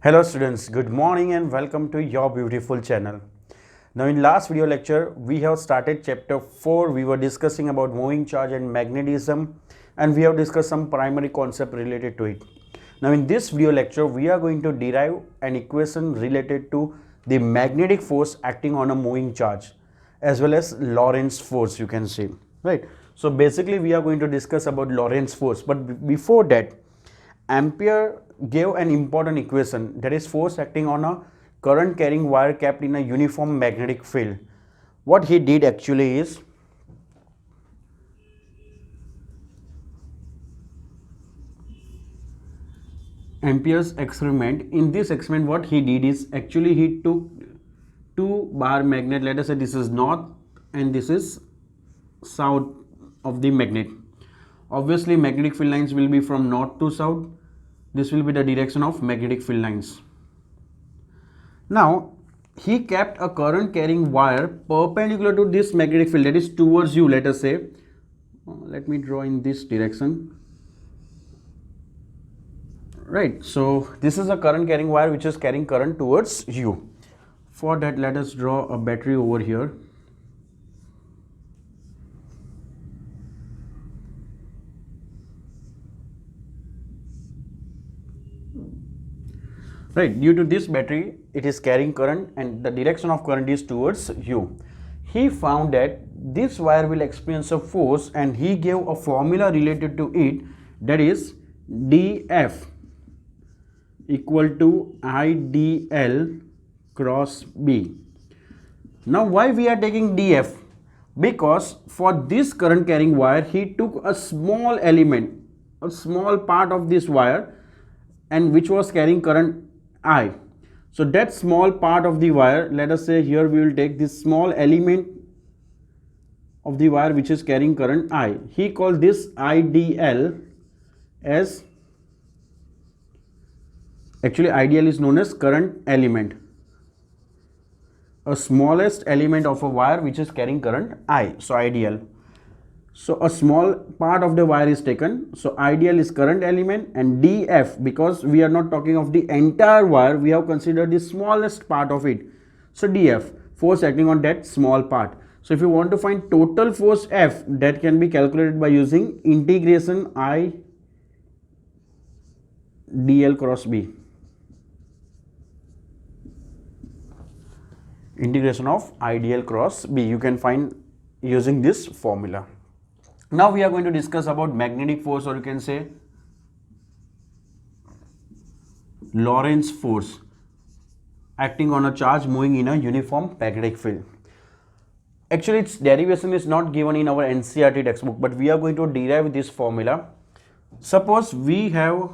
Hello students, good morning and welcome to your beautiful channel. Now in last video lecture, we have started chapter 4. We were discussing about moving charge and magnetism and we have discussed some primary concept related to it. Now in this video lecture, we are going to derive an equation related to the magnetic force acting on a moving charge as well as Lorentz force, you can say, right? So basically we are going to discuss about Lorentz force, but before that, Ampere gave an important equation, that is force acting on a current carrying wire kept in a uniform magnetic field. What he did actually is Ampere's experiment. In this experiment, what he did is actually he took two bar magnet. Let us say this is north and this is south of the magnet. Obviously, magnetic field lines will be from north to south. This will be the direction of magnetic field lines. Now, he kept a current carrying wire perpendicular to this magnetic field, that is towards you. Let us say, let me draw in this direction. Right, so this is a current carrying wire which is carrying current towards you. For that, let us draw a battery over here. Right, due to this battery, it is carrying current and the direction of current is towards you. He found that this wire will experience a force and he gave a formula related to it, that is dF equal to IDL cross B. Now why we are taking dF? Because for this current carrying wire, he took a small element, a small part of this wire, and which was carrying current I. So that small part of the wire, let us say here we will take this small element of the wire which is carrying current I. He called this IDL as, actually IDL is known as current element, a smallest element of a wire which is carrying current I, so IDL. So a small part of the wire is taken, so IDL is current element, and DF, because we are not talking of the entire wire, we have considered the smallest part of it, so DF, force acting on that small part. So if you want to find total force F, that can be calculated by using integration I dl cross B. Integration of IDL cross B, you can find using this formula. Now we are going to discuss about magnetic force, or you can say Lorentz force acting on a charge moving in a uniform magnetic field. Actually, its derivation is not given in our NCERT textbook, but we are going to derive this formula. Suppose we have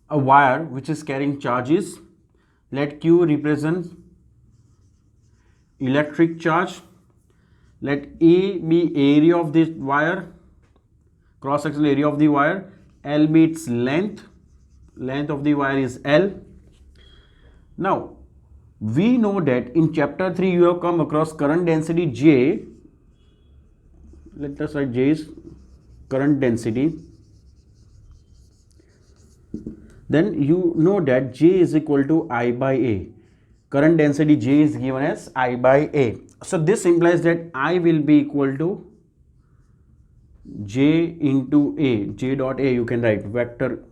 a wire which is carrying charges. Let Q represent electric charge. Let E be area of this wire, cross-sectional area of the wire. L be its length. Length of the wire is L. Now, we know that in chapter 3 you have come across current density J. Let us write J is current density. Then you know that J is equal to I by A. Current density J is given as I by A. So this implies that I will be equal to J into A. J dot A, you can write vector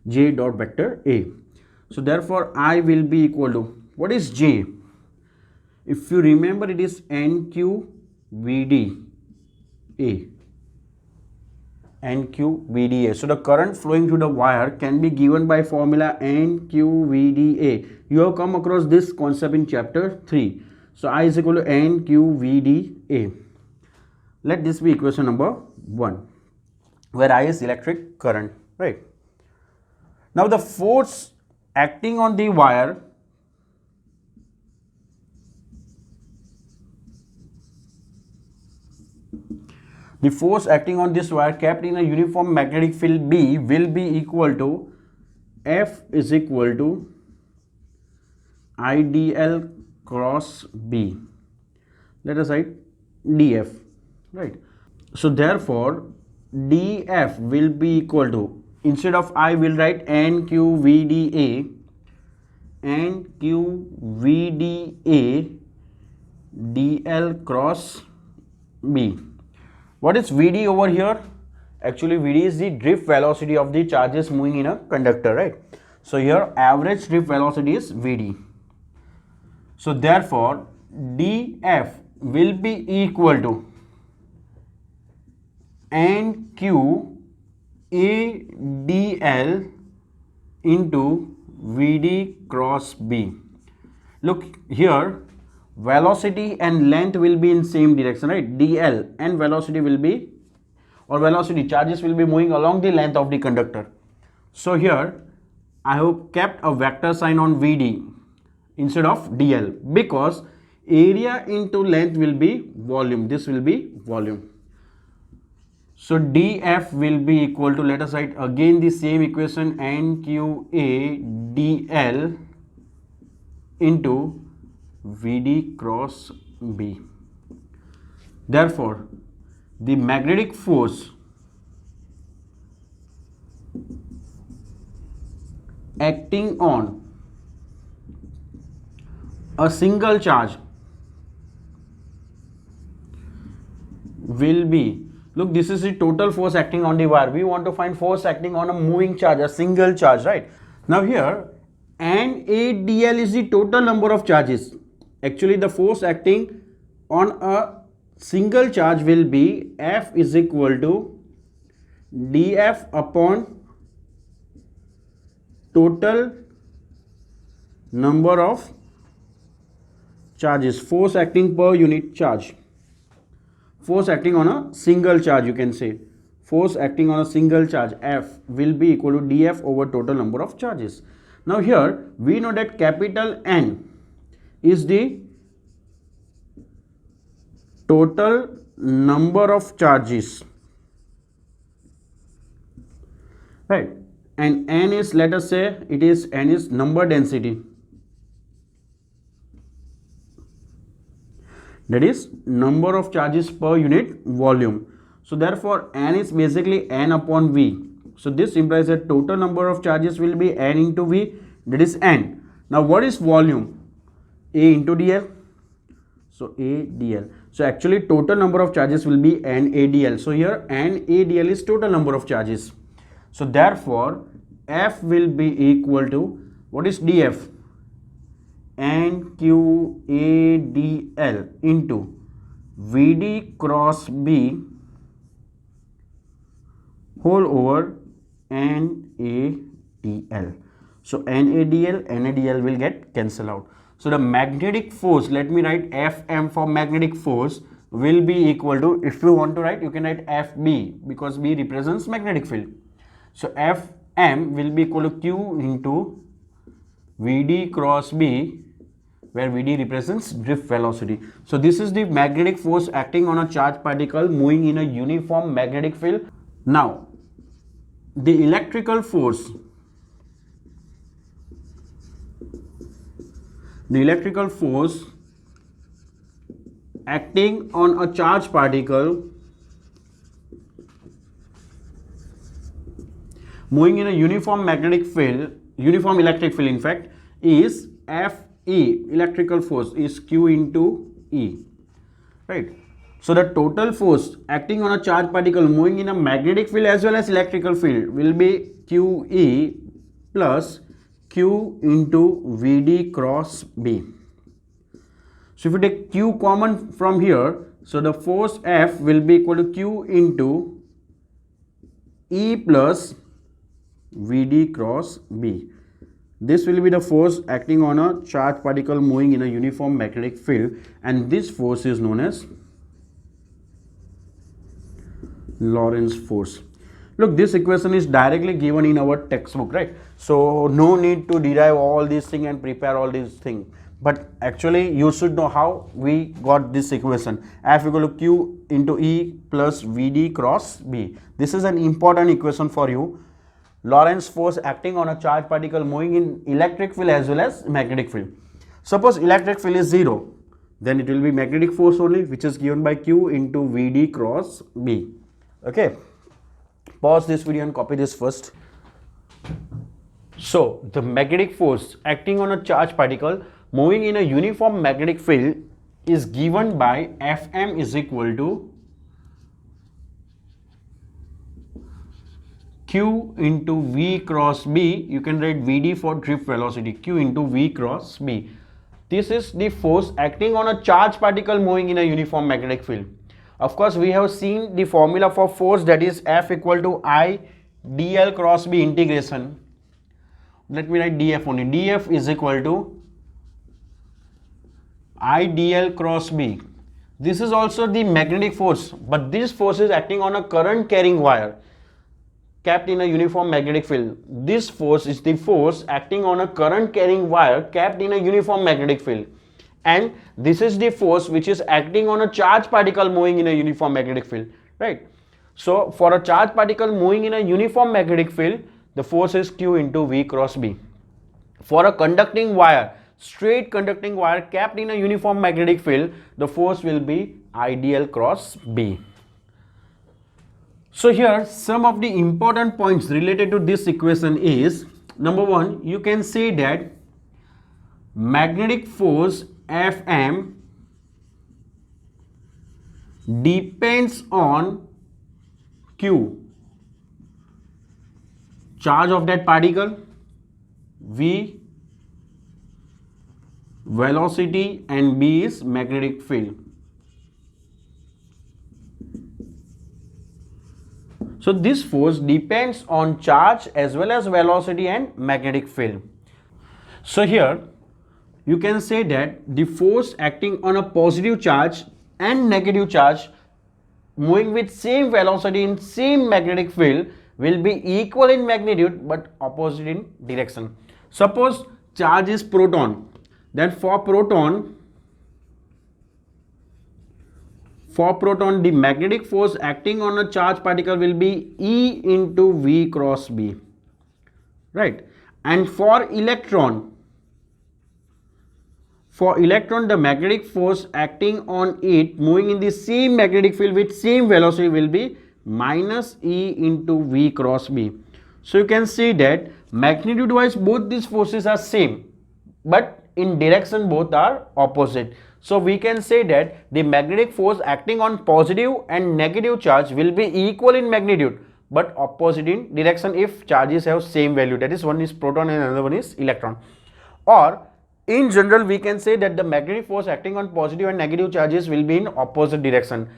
J dot vector A. So therefore I will be equal to, what is J? If you remember, it is NQVD A. NQVDA. So the current flowing through the wire can be given by formula NQVDA. You have come across this concept in chapter 3. So I is equal to NQVDA. Let this be equation number 1, where I is electric current, right? Now the force acting on the wire this wire kept in a uniform magnetic field B will be equal to F is equal to IDL cross B. Let us write DF, right? So therefore DF will be equal to instead of I will write NQVDA, NQVDA DL cross B. What is VD over here? Actually VD is the drift velocity of the charges moving in a conductor, right? So here average drift velocity is VD. So therefore DF will be equal to NQADL into VD cross B. Look here, velocity and length will be in same direction, right? DL and velocity will be, or velocity charges will be moving along the length of the conductor. So here I have kept a vector sign on VD instead of DL because area into length will be volume. This will be volume. So DF will be equal to, let us write again the same equation, NQADL into VD cross B. Therefore, the magnetic force acting on a single charge will be, look, this is the total force acting on the wire. We want to find force acting on a moving charge, a single charge, right? Now here NADL is the total number of charges. Actually the force acting on a single charge will be F is equal to DF upon total number of charges, force acting per unit charge. Force acting on a single charge, you can say force acting on a single charge, F will be equal to DF over total number of charges. Now here we know that capital N is the total number of charges, right? And N is, let us say it is, N is number density, that is number of charges per unit volume. So therefore N is basically N upon V. So this implies that total number of charges will be N into V, that is N. Now what is volume? A into DL. So ADL. So actually total number of charges will be NADL. So here NADL is total number of charges. So therefore F will be equal to, what is DF? NQADL into VD cross B whole over NADL. So NADL will get cancelled out. So the magnetic force, let me write Fm for magnetic force, will be equal to, if you want to write, you can write FB because B represents magnetic field. So Fm will be equal to Q into VD cross B, where VD represents drift velocity. So this is the magnetic force acting on a charged particle moving in a uniform magnetic field. Now the electrical force, acting on a charged particle moving in a uniform magnetic field, uniform electric field in fact, is FE, electrical force is Q into E, right? So the total force acting on a charged particle moving in a magnetic field as well as electrical field will be QE plus Q into VD cross B. So if you take Q common from here, so the force F will be equal to Q into E plus VD cross B. This will be the force acting on a charged particle moving in a uniform magnetic field, and this force is known as Lorentz force. Look, this equation is directly given in our textbook, right? So no need to derive all these things and prepare all these things. But actually you should know how we got this equation. F equal to Q into E plus VD cross B. This is an important equation for you. Lorentz force acting on a charged particle moving in electric field as well as magnetic field. Suppose electric field is 0, then it will be magnetic force only, which is given by Q into VD cross B. Okay, pause this video and copy this first. So the magnetic force acting on a charged particle moving in a uniform magnetic field is given by Fm is equal to Q into V cross B. You can write Vd for drift velocity, Q into V cross B. This is the force acting on a charged particle moving in a uniform magnetic field. Of course, we have seen the formula for force, that is F equal to I dl cross B integration. Let me write df only. Df is equal to I dl cross B. This is also the magnetic force, but this force is acting on a current carrying wire capped in a uniform magnetic field. This force is the force acting on a current carrying wire capped in a uniform magnetic field. And this is the force which is acting on a charged particle moving in a uniform magnetic field, right? So for a charged particle moving in a uniform magnetic field, the force is Q into V cross B. For a conducting wire, straight conducting wire capped in a uniform magnetic field, the force will be I dl cross B. So here some of the important points related to this equation is, number one, you can say that magnetic force Fm depends on Q, charge of that particle, V, velocity, and B is magnetic field. So this force depends on charge as well as velocity and magnetic field. So here you can say that the force acting on a positive charge and negative charge moving with same velocity in same magnetic field will be equal in magnitude but opposite in direction. Suppose charge is proton, then for proton the magnetic force acting on a charged particle will be E into V cross B, right? And for electron the magnetic force acting on it moving in the same magnetic field with same velocity will be minus E into V cross B. So you can see that magnitude wise both these forces are same, but in direction both are opposite. So we can say that the magnetic force acting on positive and negative charge will be equal in magnitude but opposite in direction if charges have same value, that is one is proton and another one is electron. Or in general we can say that the magnetic force acting on positive and negative charges will be in opposite direction.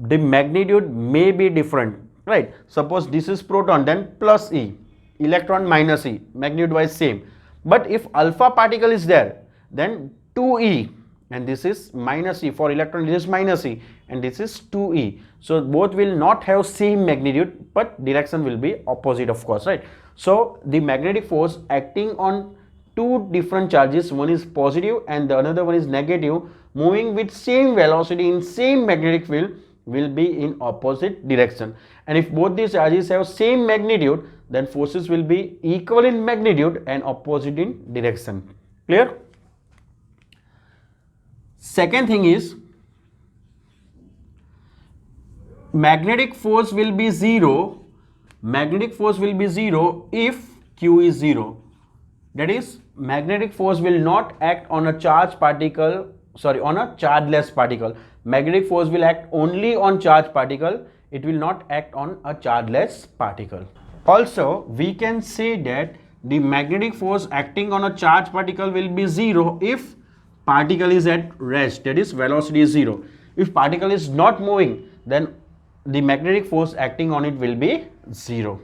The magnitude may be different, right? Suppose this is proton, then plus E, electron minus E, magnitude wise same. But if alpha particle is there, then 2E, and this is minus E. For electron this is minus E and this is 2E. So both will not have same magnitude but direction will be opposite, of course, right? So the magnetic force acting on two different charges, one is positive and the another one is negative, moving with same velocity in same magnetic field will be in opposite direction. And if both these charges have same magnitude, then forces will be equal in magnitude and opposite in direction. Clear? Second thing is, magnetic force will be zero if Q is zero. That is, magnetic force will not act on a charged particle, on a chargeless particle. Magnetic force will act only on charged particle, it will not act on a chargeless particle. Also, we can say that the magnetic force acting on a charged particle will be zero if particle is at rest, that is velocity is zero. If particle is not moving, then the magnetic force acting on it will be zero.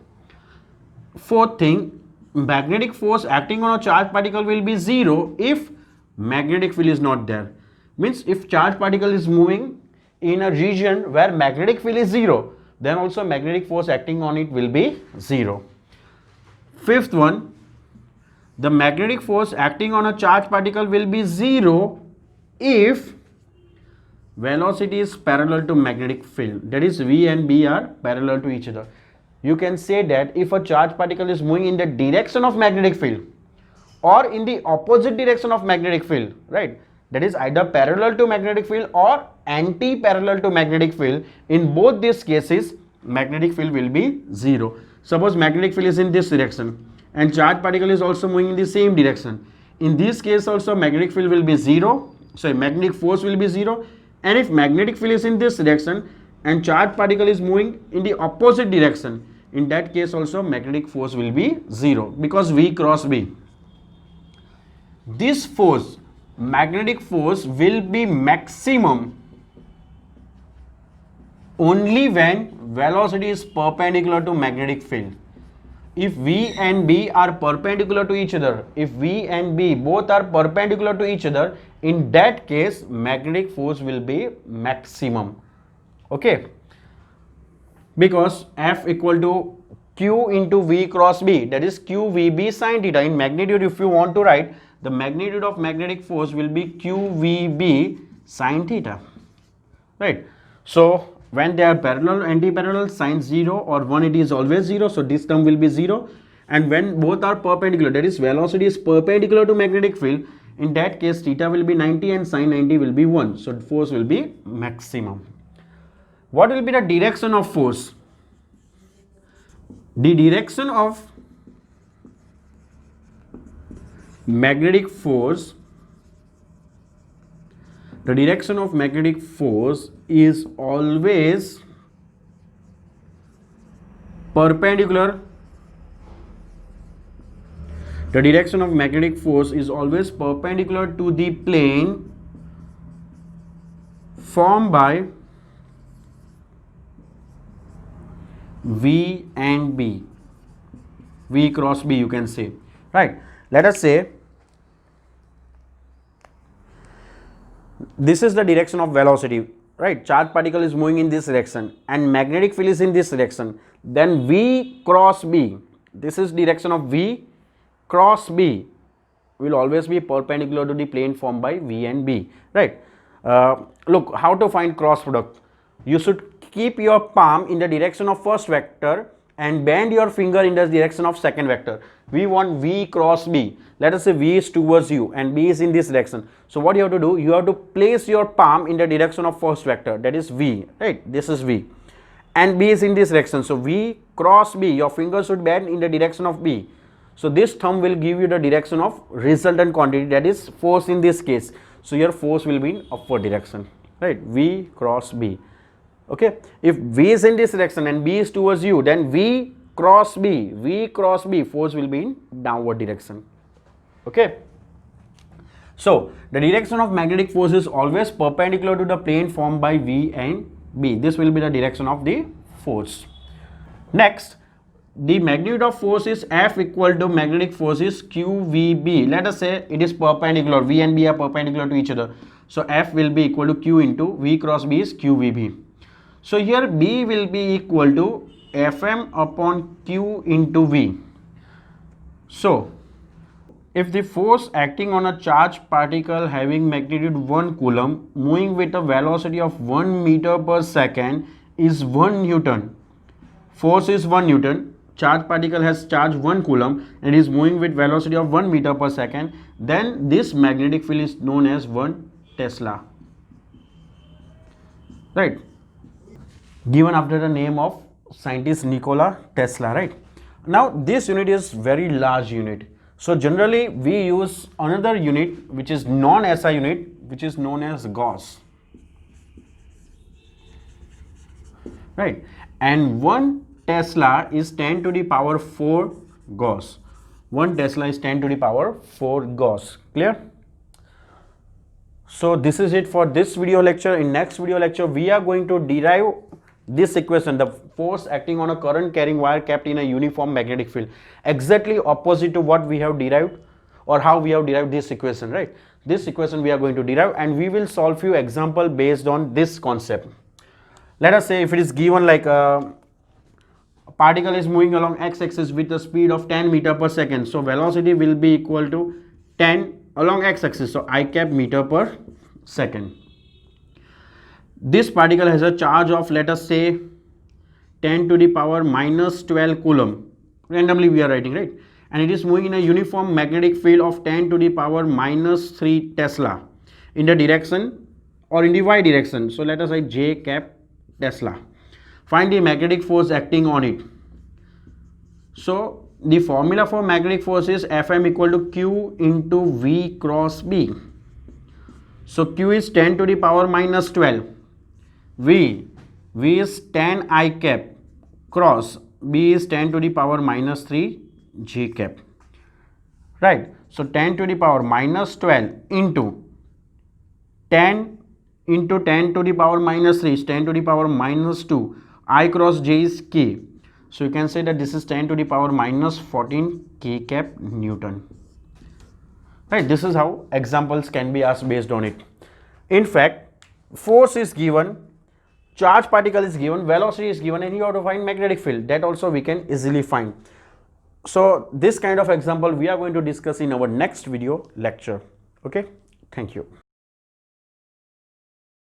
Fourth thing, magnetic force acting on a charged particle will be zero if magnetic field is not there. Means if charged particle is moving in a region where magnetic field is zero, then also magnetic force acting on it will be zero. Fifth one, the magnetic force acting on a charged particle will be zero if velocity is parallel to magnetic field, that is V and B are parallel to each other. You can say that if a charged particle is moving in the direction of magnetic field or in the opposite direction of magnetic field, right, that is either parallel to magnetic field or anti-parallel to magnetic field, in both these cases magnetic field will be zero. Suppose magnetic field is in this direction and charged particle is also moving in the same direction. In this case also magnetic field will be 0, sorry, magnetic force will be 0, and if magnetic field is in this direction and charged particle is moving in the opposite direction, in that case also magnetic force will be 0 because V cross B. This force, magnetic force, will be maximum only when velocity is perpendicular to magnetic field. If V and B are perpendicular to each other, if V and B both are perpendicular to each other, in that case magnetic force will be maximum. Okay, because F equal to Q into V cross B, that is QVB sin theta. In magnitude, if you want to write, the magnitude of magnetic force will be QVB sin theta, right? So when they are parallel, anti-parallel, sin 0 or 180 is always 0, so this term will be 0. And when both are perpendicular, that is velocity is perpendicular to magnetic field, in that case theta will be 90 and sin 90 will be 1, so force will be maximum. What will be the direction of force? The direction of magnetic force, the direction of magnetic force is always perpendicular. The direction of magnetic force is always perpendicular to the plane formed by V and B, V cross B you can say, right? Let us say this is the direction of velocity, right? Charged particle is moving in this direction and magnetic field is in this direction. Then V cross B, this is direction of V cross B, will always be perpendicular to the plane formed by V and B, right? Look, how to find cross product? You should keep your palm in the direction of first vector and bend your finger in the direction of second vector. We want V cross B. Let us say V is towards you and B is in this direction. So what you have to do, you have to place your palm in the direction of first vector, that is V, right? This is V and B is in this direction. So V cross B, your finger should bend in the direction of B. So this thumb will give you the direction of resultant quantity, that is force in this case. So your force will be in upward direction, right? V cross B. Okay, if V is in this direction and B is towards you, then V cross B, force will be in downward direction. Okay, so the direction of magnetic force is always perpendicular to the plane formed by V and B. This will be the direction of the force. Next, the magnitude of force is F equal to magnetic force is QVB. Let us say it is perpendicular, V and B are perpendicular to each other. So F will be equal to Q into V cross B is QVB. So here B will be equal to Fm upon Q into V. So if the force acting on a charged particle having magnitude 1 coulomb moving with a velocity of 1 meter per second is 1 Newton, force is 1 Newton, charged particle has charge 1 coulomb and is moving with velocity of 1 meter per second, then this magnetic field is known as 1 Tesla, right? Given after the name of scientist Nikola Tesla, right? Now this unit is very large unit. So generally we use another unit which is non-SI unit, which is known as Gauss, right? And 1 Tesla is 10 to the power 4 Gauss. 1 Tesla is 10 to the power 4 Gauss. Clear? So this is it for this video lecture. In next video lecture we are going to derive this equation, the force acting on a current carrying wire kept in a uniform magnetic field, exactly opposite to what we have derived or how we have derived this equation, right? This equation we are going to derive and we will solve few example based on this concept. Let us say if it is given like a particle is moving along x-axis with a speed of 10 meter per second, so velocity will be equal to 10 along x-axis, so I cap meter per second. This particle has a charge of, let us say, 10 to the power minus 12 coulomb, randomly we are writing, right? And it is moving in a uniform magnetic field of 10 to the power minus 3 Tesla in the direction or in the y direction. So let us write J cap Tesla. Find the magnetic force acting on it. So the formula for magnetic force is Fm equal to Q into V cross B. So Q is 10 to the power minus 12. V is 10 I cap cross B is 10 to the power minus 3 G cap. Right. So 10 to the power minus 12 into 10 into 10 to the power minus 3 is 10 to the power minus 2. I cross J is K. So you can say that this is 10 to the power minus 14 K cap Newton. Right. This is how examples can be asked based on it. In fact, force is given, charge particle is given, velocity is given, and you have to find magnetic field. That also we can easily find. So this kind of example we are going to discuss in our next video lecture. Okay. Thank you.